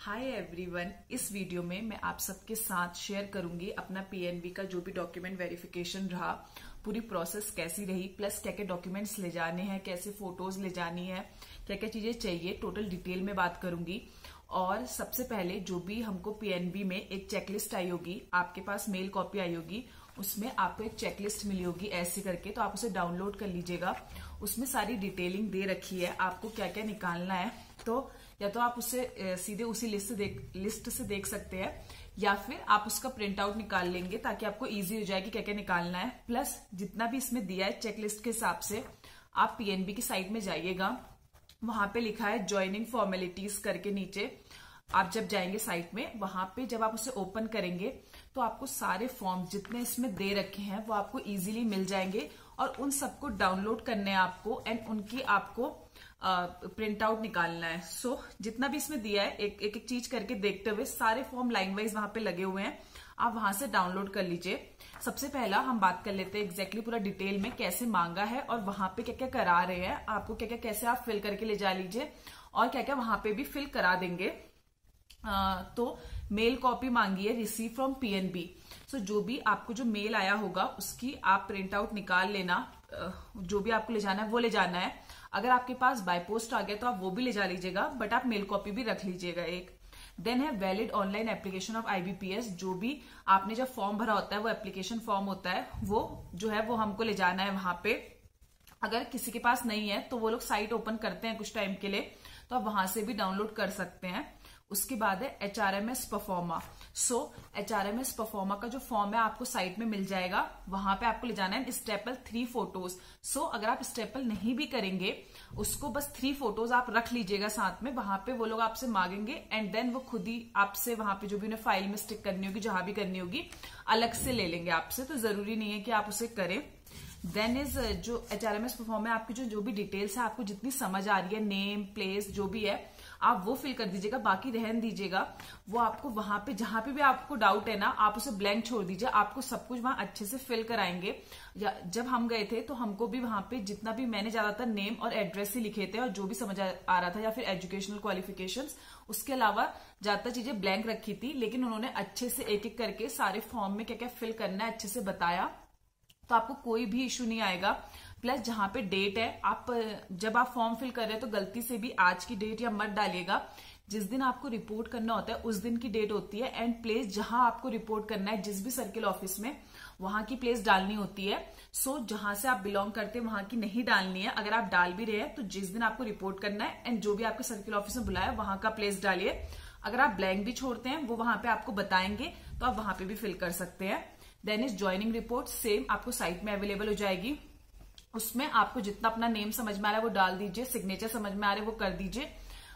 Hi everyone, इस video में मैं आप सबके साथ शेयर करूंगी अपना पीएनबी का जो भी डॉक्यूमेंट वेरिफिकेशन रहा, पूरी प्रोसेस कैसी रही, प्लस क्या क्या डॉक्यूमेंट्स ले जाने हैं, कैसे फोटोज ले जानी है, क्या क्या चीजें चाहिए, टोटल डिटेल में बात करूंगी। और सबसे पहले जो भी हमको पीएनबी में एक चेकलिस्ट आई होगी, आपके पास मेल कॉपी आई होगी, उसमें आपको एक चेकलिस्ट मिली होगी ऐसे करके, तो आप उसे डाउनलोड कर लीजिएगा। उसमें सारी डिटेलिंग दे रखी है आपको क्या क्या निकालना है। तो या तो आप उसे सीधे उसी लिस्ट से देख सकते हैं, या फिर आप उसका प्रिंट आउट निकाल लेंगे ताकि आपको इजी हो जाए कि क्या क्या निकालना है। प्लस जितना भी इसमें दिया है चेकलिस्ट के हिसाब से, आप पीएनबी की साइट में जाइएगा, वहां पे लिखा है ज्वाइनिंग फॉर्मेलिटीज करके नीचे। आप जब जाएंगे साइट में, वहां पे जब आप उसे ओपन करेंगे तो आपको सारे फॉर्म जितने इसमें दे रखे हैं वो आपको इजीली मिल जाएंगे, और उन सबको डाउनलोड करने हैं आपको, एंड उनकी आपको प्रिंट आउट निकालना है। सो जितना भी इसमें दिया है एक एक चीज करके देखते हुए, सारे फॉर्म लाइन वाइज वहां पे लगे हुए हैं, आप वहां से डाउनलोड कर लीजिए। सबसे पहला हम बात कर लेते हैं एग्जैक्टली पूरा डिटेल में कैसे मांगा है और वहां पे क्या क्या करा रहे हैं, आपको क्या क्या कैसे आप फिल करके ले जा लीजिए, और क्या क्या वहां पे भी फिल करा देंगे। तो मेल कॉपी मांगी है, रिसीव फ्रॉम पीएनबी। सो जो भी आपको जो मेल आया होगा उसकी आप प्रिंट आउट निकाल लेना, जो भी आपको ले जाना है वो ले जाना है। अगर आपके पास बाय पोस्ट आ गया तो आप वो भी ले जा लीजिएगा, बट आप मेल कॉपी भी रख लीजिएगा एक। देन है valid online application of IBPS, जो भी आपने जब फॉर्म भरा होता है वो एप्लीकेशन फॉर्म होता है, वो जो है वो हमको ले जाना है वहां पे। अगर किसी के पास नहीं है तो वो लोग साइट ओपन करते हैं कुछ टाइम के लिए, तो आप वहां से भी डाउनलोड कर सकते हैं। उसके बाद है एचआरएमएस परफॉर्मा। सो एचआरएमएस परफॉर्मा का जो फॉर्म है आपको साइट में मिल जाएगा, वहां पे आपको ले जाना है स्टेपल 3 फोटोज। सो अगर आप स्टेपल नहीं भी करेंगे, उसको बस 3 फोटोज आप रख लीजिएगा साथ में, वहां पे वो लोग आपसे मांगेंगे, एंड देन वो खुद ही आपसे वहां पे जो भी उन्हें फाइल में स्टिक करनी होगी, जहां भी करनी होगी, अलग से ले लेंगे आपसे, तो जरूरी नहीं है कि आप उसे करें। देन इज जो एचआरएमएस परफॉर्म है, आपकी जो भी डिटेल्स है, आपको जितनी समझ आ रही है, नेम प्लेस जो भी है, आप वो फिल कर दीजिएगा, बाकी रहन दीजिएगा। वो आपको वहां पे जहां पे भी आपको डाउट है ना, आप उसे ब्लैंक छोड़ दीजिए, आपको सब कुछ वहां अच्छे से फिल कराएंगे। जब हम गए थे तो हमको भी वहां पे जितना भी, मैंने ज्यादातर नेम और एड्रेस ही लिखे थे, और जो भी समझ आ रहा था, या फिर एजुकेशनल क्वालिफिकेशंस, उसके अलावा ज्यादातर चीजें ब्लैंक रखी थी। लेकिन उन्होंने अच्छे से एक एक करके सारे फॉर्म में क्या क्या फिल करना है अच्छे से बताया, तो आपको कोई भी इश्यू नहीं आएगा। प्लस जहां पे डेट है, आप जब आप फॉर्म फिल कर रहे हैं तो गलती से भी आज की डेट या मत डालिएगा। जिस दिन आपको रिपोर्ट करना होता है उस दिन की डेट होती है, एंड प्लेस जहां आपको रिपोर्ट करना है, जिस भी सर्किल ऑफिस में, वहां की प्लेस डालनी होती है। सो जहां से आप बिलोंग करते हैं वहां की नहीं डालनी है। अगर आप डाल भी रहे हैं तो जिस दिन आपको रिपोर्ट करना है, एंड जो भी आपके सर्किल ऑफिस में बुलाया, वहां का प्लेस डालिए। अगर आप ब्लैंक भी छोड़ते हैं, वो वहां पे आपको बताएंगे, तो आप वहां पे भी फिल कर सकते हैं। Then is joining report, same आपको साइट में अवेलेबल हो जाएगी। उसमें आपको जितना अपना नेम समझ में आ रहा है वो डाल दीजिए, सिग्नेचर समझ में आ रहा है वो कर दीजिए।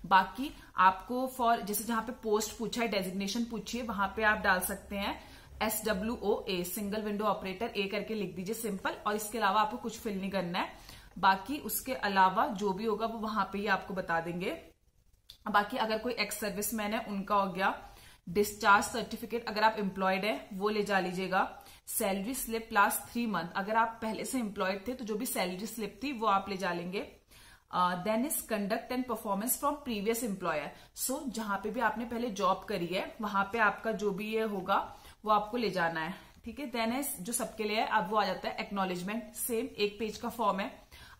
बाकी आपको फॉर जैसे जहां पे पोस्ट पूछा है, डेजिग्नेशन पूछिए, वहां पे आप डाल सकते हैं SWOA, सिंगल विंडो ऑपरेटर, ए करके लिख दीजिए सिंपल। और इसके अलावा आपको कुछ फिल नहीं करना है। बाकी उसके अलावा जो भी होगा वो वहां पे ही आपको बता देंगे। बाकी अगर कोई एक्स सर्विसमैन है उनका हो गया, डिस्चार्ज सर्टिफिकेट अगर आप एम्प्लॉयड है वो ले जा लीजिएगा। सैलरी स्लिप लास्ट 3 मंथ, अगर आप पहले से एम्प्लॉयड थे तो जो भी सैलरी स्लिप थी वो आप ले जा लेंगे। Then is conduct and performance from previous employer. So जहां पे भी आपने पहले जॉब करी है वहां पे आपका जो भी ये होगा वो आपको ले जाना है, ठीक है। देन इज जो सबके लिए है, अब वो आ जाता है एक्नॉलेजमेंट। सेम 1 पेज का फॉर्म है,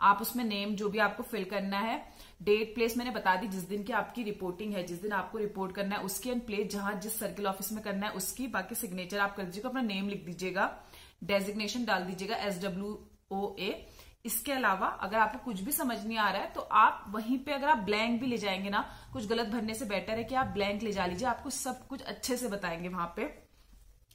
आप उसमें नेम जो भी आपको फिल करना है, डेट प्लेस मैंने बता दी, जिस दिन की आपकी रिपोर्टिंग है, जिस दिन आपको रिपोर्ट करना है उसकी, एंड प्लेस जहां जिस सर्किल ऑफिस में करना है उसकी। बाकी सिग्नेचर आप कर दीजिएगा, अपना नेम लिख दीजिएगा, डेजिग्नेशन डाल दीजिएगा SWOA। इसके अलावा अगर आपको कुछ भी समझ नहीं आ रहा है तो आप वहीं पे, अगर आप ब्लैंक भी ले जाएंगे ना, कुछ गलत भरने से बेटर है कि आप ब्लैंक ले जा लीजिए, आपको सब कुछ अच्छे से बताएंगे वहां पे।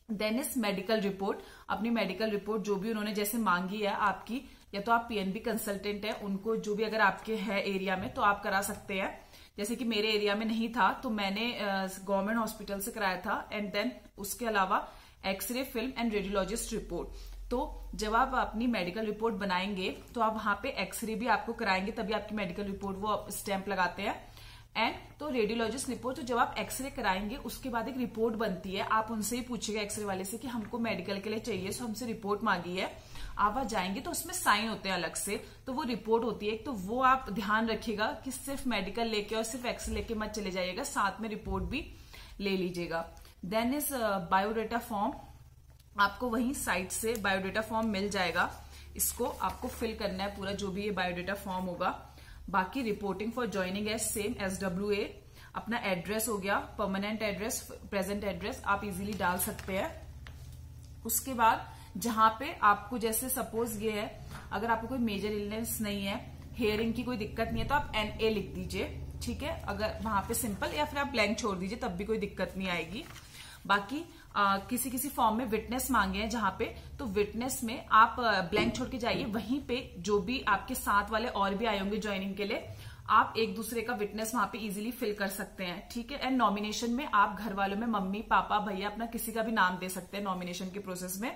देन इज मेडिकल रिपोर्ट, अपनी मेडिकल रिपोर्ट जो भी उन्होंने जैसे मांगी है आपकी, या तो आप पीएनबी कंसल्टेंट है, उनको जो भी अगर आपके है एरिया में तो आप करा सकते हैं। जैसे कि मेरे एरिया में नहीं था तो मैंने गवर्नमेंट हॉस्पिटल से कराया था। एंड देन उसके अलावा x ray film and radiologist report. तो जब आप अपनी मेडिकल रिपोर्ट बनाएंगे तो आप वहां पे एक्सरे भी आपको कराएंगे, तभी आपकी मेडिकल रिपोर्ट वो स्टैंप लगाते हैं। एंड तो रेडियोलॉजिस्ट रिपोर्ट, तो जब आप एक्सरे कराएंगे उसके बाद एक रिपोर्ट बनती है, आप उनसे ही पूछिएगा एक्सरे वाले से कि हमको मेडिकल के लिए चाहिए, सो हमसे रिपोर्ट मांगी है, आप वहां जाएंगे तो उसमें साइन होते हैं अलग से, तो वो रिपोर्ट होती है, तो वो आप ध्यान रखिएगा कि सिर्फ मेडिकल लेके और सिर्फ एक्सरे लेके मत चले जाइएगा, साथ में रिपोर्ट भी ले लीजिएगा। देन इज बायोडेटा फॉर्म, आपको वहीं साइट से बायोडेटा फॉर्म मिल जाएगा, इसको आपको फिल करना है पूरा, जो भी ये बायोडेटा फॉर्म होगा। बाकी रिपोर्टिंग फॉर ज्वाइनिंग है सेम SWA, अपना एड्रेस हो गया, परमानेंट एड्रेस, प्रेजेंट एड्रेस आप इजीली डाल सकते हैं। उसके बाद जहां पे आपको, जैसे सपोज ये है, अगर आपको कोई मेजर इलनेस नहीं है, हेयरिंग की कोई दिक्कत नहीं है, तो आप NA लिख दीजिए, ठीक है, अगर वहां पे सिंपल, या फिर आप ब्लैंक छोड़ दीजिए, तब भी कोई दिक्कत नहीं आएगी। बाकी किसी किसी फॉर्म में विटनेस मांगे हैं जहां पे, तो विटनेस में आप ब्लैंक छोड़ के जाइए, वहीं पे जो भी आपके साथ वाले और भी आए होंगे ज्वाइनिंग के लिए, आप एक दूसरे का विटनेस वहां पे इजीली फिल कर सकते हैं, ठीक है। एंड नॉमिनेशन में आप घर वालों में मम्मी पापा भैया अपना किसी का भी नाम दे सकते हैं नॉमिनेशन के प्रोसेस में,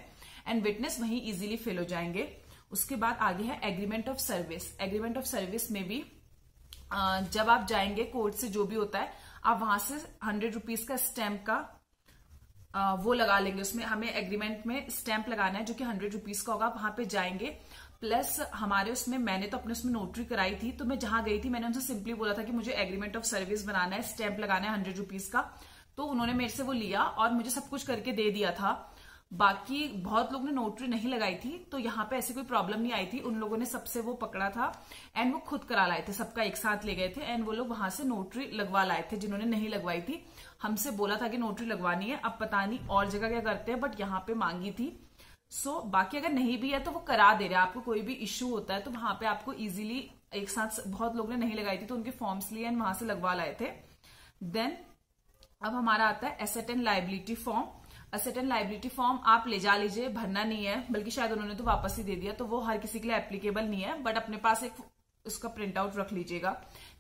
एंड विटनेस वहीं इजीली फिल हो जाएंगे। उसके बाद आगे है agreement of service. Agreement of service में भी जब आप जाएंगे कोर्ट से, जो भी होता है, आप वहां से 100 रुपीज का स्टैंप का वो लगा लेंगे, उसमें हमें एग्रीमेंट में स्टैंप लगाना है जो कि 100 रुपीज का होगा, वहां पे जाएंगे। प्लस हमारे उसमें, मैंने तो अपने उसमें नोटरी कराई थी, तो मैं जहां गई थी मैंने उनसे सिंपली बोला था कि मुझे एग्रीमेंट ऑफ सर्विस बनाना है, स्टैंप लगाना है 100 रुपीज का, तो उन्होंने मेरे से वो लिया और मुझे सब कुछ करके दे दिया था। बाकी बहुत लोग ने नोटरी नहीं लगाई थी, तो यहाँ पे ऐसी कोई प्रॉब्लम नहीं आई थी, उन लोगों ने सबसे वो पकड़ा था एंड वो खुद करा लाए थे, सबका एक साथ ले गए थे, एंड वो लोग वहां से नोटरी लगवा लाए थे जिन्होंने नहीं लगवाई थी। हमसे बोला था कि नोटरी लगवानी है, अब पता नहीं और जगह क्या करते हैं, बट यहाँ पे मांगी थी। सो बाकी अगर नहीं भी है तो वो करा दे रहे हैं, आपको कोई भी इश्यू होता है तो वहां पे आपको इजीली एक साथ, बहुत लोग ने नहीं लगाई थी तो उनके फॉर्म्स लिए एंड वहां से लगवा लाए थे। देन अब हमारा आता है asset and liability form. Asset and liability form आप ले जा लीजिए, भरना नहीं है, बल्कि शायद उन्होंने तो वापस ही दे दिया, तो वो हर किसी के लिए एप्लीकेबल नहीं है, बट अपने पास एक उसका प्रिंट आउट रख लीजिएगा।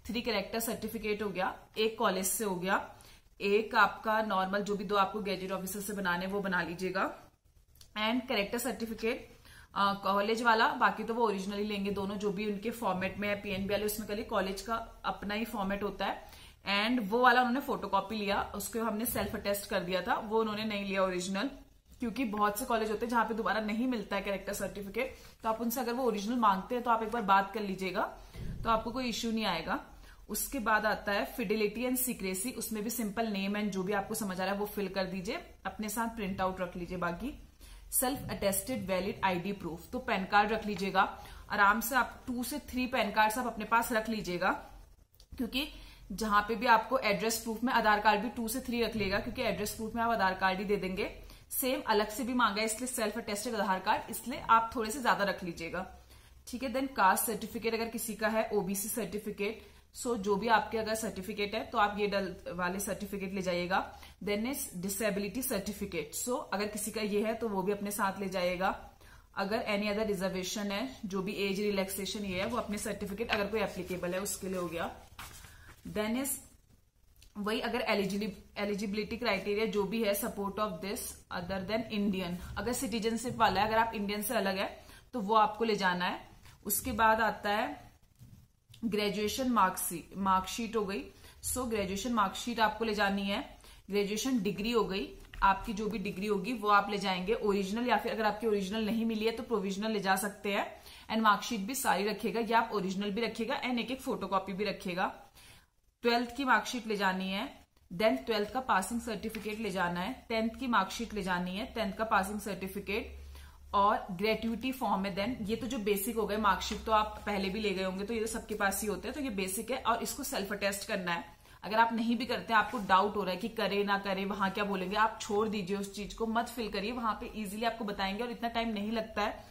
3 कैरेक्टर सर्टिफिकेट हो गया, एक कॉलेज से हो गया, एक आपका नॉर्मल जो भी 2 आपको गैजेट ऑफिसर से बनाने वो बना लीजिएगा, एंड कैरेक्टर सर्टिफिकेट कॉलेज वाला, बाकी तो वो ओरिजिनली लेंगे दोनों, जो भी उनके फॉर्मेट में है PNB वाले, उसमें कल कॉलेज का अपना ही फॉर्मेट होता है, एंड वो वाला उन्होंने फोटोकॉपी लिया, उसको हमने सेल्फ अटेस्ट कर दिया था, वो उन्होंने नहीं लिया ओरिजिनल, क्योंकि बहुत से कॉलेज होते हैं जहां पे दोबारा नहीं मिलता है कैरेक्टर सर्टिफिकेट, तो आप उनसे अगर वो ओरिजिनल मांगते हैं तो आप एक बार बात कर लीजिएगा, तो आपको कोई इश्यू नहीं आएगा। उसके बाद आता है फिडिलिटी एंड सीक्रेसी, उसमें भी सिंपल नेम एंड जो भी आपको समझ आ रहा है वो फिल कर दीजिए, अपने साथ प्रिंट आउट रख लीजिए। बाकी self attested valid ID proof, तो पैन कार्ड रख लीजिएगा आराम से, आप 2 से 3 पैन कार्ड आप अपने पास रख लीजिएगा, क्योंकि जहां पे भी आपको एड्रेस प्रूफ में आधार कार्ड भी 2 से 3 रख लेगा, क्योंकि एड्रेस प्रूफ में आप आधार कार्ड ही दे देंगे, सेम अलग से भी मांगा है इसलिए सेल्फ अटेस्टेड आधार कार्ड, इसलिए आप थोड़े से ज्यादा रख लीजिएगा, ठीक है। देन कास्ट सर्टिफिकेट अगर किसी का है, OBC सर्टिफिकेट, सो जो भी आपके अगर सर्टिफिकेट है तो आप ये वाले सर्टिफिकेट ले जाइएगा। देन इज डिसेबिलिटी सर्टिफिकेट, सो अगर किसी का ये है तो वो भी अपने साथ ले जाइएगा। अगर एनी अदर रिजर्वेशन है, जो भी एज रिलैक्सेशन ये है, वो अपने सर्टिफिकेट अगर कोई एप्लीकेबल है उसके लिए हो गया। देन इज वही अगर एलिजिबिलिटी क्राइटेरिया जो भी है, support of this other than Indian, अगर सिटीजनशिप वाला है, अगर आप इंडियन से अलग है तो वो आपको ले जाना है। उसके बाद आता है ग्रेजुएशन मार्कशीट हो गई, सो ग्रेजुएशन मार्कशीट आपको ले जानी है। ग्रेजुएशन डिग्री हो गई, आपकी जो भी डिग्री होगी वो आप ले जाएंगे ओरिजिनल, या फिर अगर आपकी ओरिजिनल नहीं मिली है तो प्रोविजनल ले जा सकते हैं, एंड मार्कशीट भी सारी रखिएगा, या आप ओरिजिनल भी रखिएगा एंड एक फोटोकॉपी भी रखिएगा। 12th की मार्कशीट ले जानी है, देन 12th का पासिंग सर्टिफिकेट ले जाना है, 10th की मार्कशीट ले जानी है, 10th का पासिंग सर्टिफिकेट, और ग्रेट्युटी फॉर्म है। देन ये तो जो बेसिक हो गए, मार्कशीट तो आप पहले भी ले गए होंगे, तो ये तो सबके पास ही होते हैं, तो ये बेसिक है, और इसको सेल्फ अटेस्ट करना है। अगर आप नहीं भी करते, आपको डाउट हो रहा है कि करे ना करे, वहां क्या बोलेंगे, आप छोड़ दीजिए उस चीज को, मत फिल करिए, वहां पे इजीली आपको बताएंगे और इतना टाइम नहीं लगता है।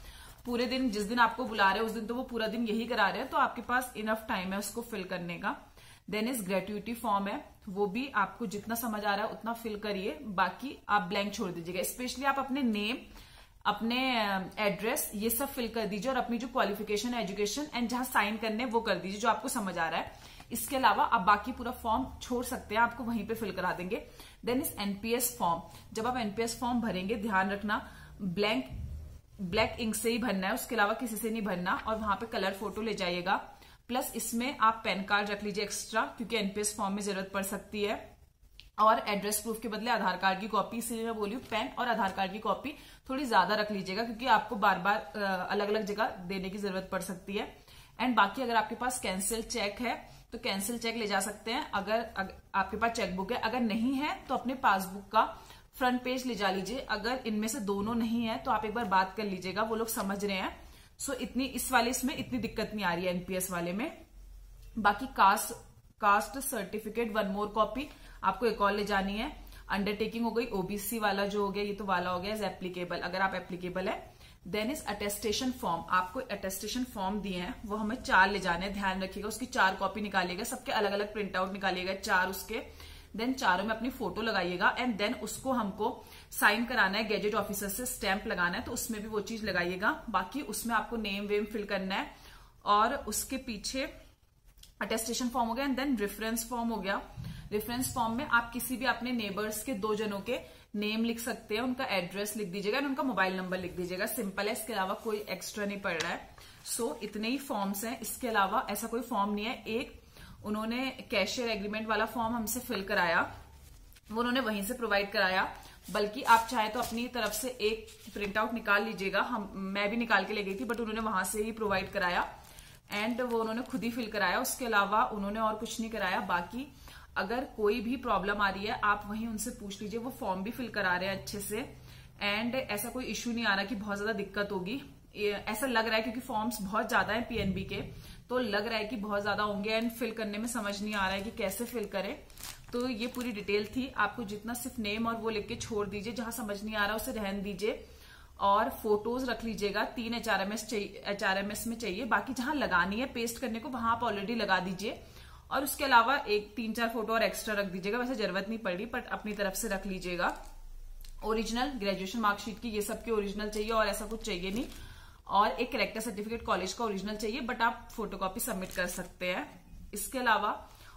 पूरे दिन, जिस दिन आपको बुला रहे हैं उस दिन तो वो पूरा दिन यही करा रहे हैं, तो आपके पास इनफ टाइम है उसको फिल करने का। देन इज ग्रेट्युटी फॉर्म है, वो भी आपको जितना समझ आ रहा है उतना फिल करिए, बाकी आप ब्लैंक छोड़ दीजिएगा। स्पेशली आप अपने नेम, अपने एड्रेस, ये सब फिल कर दीजिए, और अपनी जो क्वालिफिकेशन, एजुकेशन एंड जहां साइन करने वो कर दीजिए जो आपको समझ आ रहा है। इसके अलावा आप बाकी पूरा फॉर्म छोड़ सकते हैं, आपको वहीं पे फिल करा देंगे। देन इज NPS फॉर्म, जब आप NPS फॉर्म भरेंगे ध्यान रखना ब्लैक इंक से ही भरना है, उसके अलावा किसी से नहीं भरना, और वहां पे कलर फोटो ले जाइएगा। प्लस इसमें आप पैन कार्ड रख लीजिए एक्स्ट्रा, क्योंकि एनपीएस फॉर्म में जरूरत पड़ सकती है, और एड्रेस प्रूफ के बदले आधार कार्ड की कॉपी, इसीलिए मैं बोली पेन और आधार कार्ड की कॉपी थोड़ी ज्यादा रख लीजिएगा, क्योंकि आपको बार बार अलग अलग जगह देने की जरूरत पड़ सकती है। एंड बाकी अगर आपके पास कैंसिल चेक है तो कैंसिल चेक ले जा सकते हैं, अगर आपके पास चेकबुक है। अगर नहीं है तो अपने पासबुक का फ्रंट पेज ले जा लीजिए। अगर इनमें से दोनों नहीं है तो आप एक बार बात कर लीजिएगा, वो लोग समझ रहे हैं। सो इतनी इस वाले इसमें इतनी दिक्कत नहीं आ रही है एनपीएस वाले में। बाकी कास्ट सर्टिफिकेट 1 मोर कॉपी आपको एक और ले जानी है। अंडरटेकिंग हो गई, ओबीसी वाला जो हो गया, ये तो वाला हो गया एज एप्लीकेबल, अगर आप एप्लीकेबल है। देन इज अटेस्टेशन फॉर्म, आपको अटेस्टेशन फॉर्म दिए हैं, वो हमें 4 ले जाने हैं, ध्यान रखिएगा। उसकी 4 कॉपी निकालिएगा, सबके अलग अलग प्रिंट आउट निकालिएगा 4 उसके। देन चारों में अपनी फोटो लगाइएगा एंड देन उसको हमको साइन कराना है, गैजेट ऑफिसर से स्टैंप लगाना है, तो उसमें भी वो चीज लगाइएगा। बाकी उसमें आपको नेम वेम फिल करना है, और उसके पीछे अटेस्टेशन फॉर्म हो गया एंड देन रेफरेंस फॉर्म हो गया। रेफरेंस फॉर्म में आप किसी भी अपने नेबर्स के 2 जनों के नेम लिख सकते हैं, उनका एड्रेस लिख दीजिएगा और उनका मोबाइल नंबर लिख दीजिएगा। सिंपल है, इसके अलावा कोई एक्स्ट्रा नहीं पड़ रहा है। सो इतने ही फॉर्म्स हैं, इसके अलावा ऐसा कोई फॉर्म नहीं है। एक उन्होंने कैशियर एग्रीमेंट वाला फॉर्म हमसे फिल कराया, वो उन्होंने वहीं से प्रोवाइड कराया, बल्कि आप चाहे तो अपनी तरफ से एक प्रिंट आउट निकाल लीजिएगा। मैं भी निकाल के ले गई थी, बट उन्होंने वहां से ही प्रोवाइड कराया एंड वो उन्होंने खुद ही फिल कराया। उसके अलावा उन्होंने और कुछ नहीं कराया। बाकी अगर कोई भी प्रॉब्लम आ रही है आप वहीं उनसे पूछ लीजिए, वो फॉर्म भी फिल करा रहे हैं अच्छे से। एंड ऐसा कोई इश्यू नहीं आ रहा कि बहुत ज्यादा दिक्कत होगी, ऐसा लग रहा है क्योंकि फॉर्म्स बहुत ज्यादा है पीएनबी के, तो लग रहा है कि बहुत ज्यादा होंगे एंड फिल करने में समझ नहीं आ रहा है कि कैसे फिल करें। तो ये पूरी डिटेल थी। आपको जितना सिर्फ नेम और वो लिख के छोड़ दीजिए, जहां समझ नहीं आ रहा उसे रहन दीजिए, और फोटोज रख लीजिएगा। 3 HRMS में चाहिए, बाकी जहां लगानी है पेस्ट करने को वहां आप ऑलरेडी लगा दीजिए, और उसके अलावा 3-4 फोटो और एक्स्ट्रा रख दीजिएगा। वैसे जरूरत नहीं पड़ रही, बट अपनी तरफ से रख लीजिएगा। ओरिजिनल ग्रेजुएशन मार्कशीट की, ये सब की ओरिजिनल चाहिए और ऐसा कुछ चाहिए नहीं। और एक कैरेक्टर सर्टिफिकेट कॉलेज का ओरिजिनल चाहिए, बट आप फोटोकॉपी सबमिट कर सकते हैं। इसके अलावा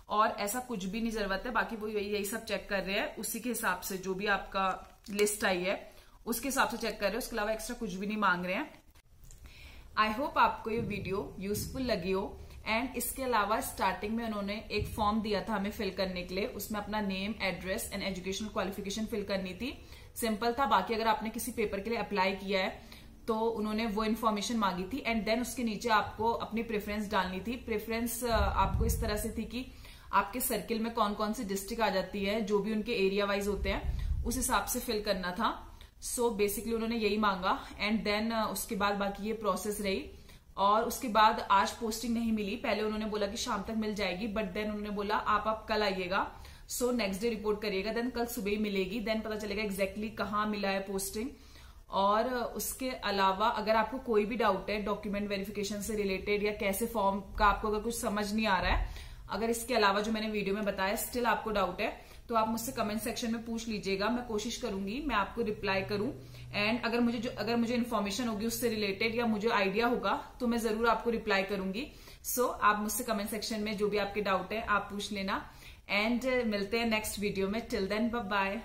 और ऐसा कुछ भी नहीं जरूरत है। बाकी वो यही सब चेक कर रहे हैं, उसी के हिसाब से जो भी आपका लिस्ट आई है उसके हिसाब से चेक कर रहे हैं। उसके अलावा एक्स्ट्रा कुछ भी नहीं मांग रहे हैं। आई होप आपको ये वीडियो यूजफुल लगी हो। एंड इसके अलावा स्टार्टिंग में उन्होंने एक फॉर्म दिया था हमें फिल करने के लिए, उसमें अपना name, address and educational qualification fill करनी थी। सिंपल था। बाकी अगर आपने किसी पेपर के लिए अप्लाई किया है तो उन्होंने वो इन्फॉर्मेशन मांगी थी एंड देन उसके नीचे आपको अपनी प्रेफरेंस डालनी थी। प्रेफरेंस आपको इस तरह से थी कि आपके सर्किल में कौन कौन सी डिस्ट्रिक्ट आ जाती है, जो भी उनके एरिया वाइज होते हैं उस हिसाब से फिल करना था। सो बेसिकली उन्होंने यही मांगा एंड देन उसके बाद बाकी ये प्रोसेस रही। और उसके बाद आज पोस्टिंग नहीं मिली, पहले उन्होंने बोला कि शाम तक मिल जाएगी, बट देन उन्होंने बोला आप कल आइएगा, सो नेक्स्ट डे रिपोर्ट करिएगा, देन कल सुबह ही मिलेगी, देन पता चलेगा एग्जैक्टली कहाँ मिला है पोस्टिंग। और उसके अलावा अगर आपको कोई भी डाउट है डॉक्यूमेंट वेरिफिकेशन से रिलेटेड या कैसे फॉर्म का आपको अगर कुछ समझ नहीं आ रहा है, अगर इसके अलावा जो मैंने वीडियो में बताया स्टिल आपको डाउट है, तो आप मुझसे कमेंट सेक्शन में पूछ लीजिएगा। मैं कोशिश करूंगी मैं आपको रिप्लाई करूं। एंड अगर मुझे इन्फॉर्मेशन होगी उससे रिलेटेड या मुझे आइडिया होगा तो मैं जरूर आपको रिप्लाई करूंगी। सो आप मुझसे कमेंट सेक्शन में जो भी आपके डाउट है आप पूछ लेना। एंड मिलते हैं नेक्स्ट वीडियो में। Till then bye bye.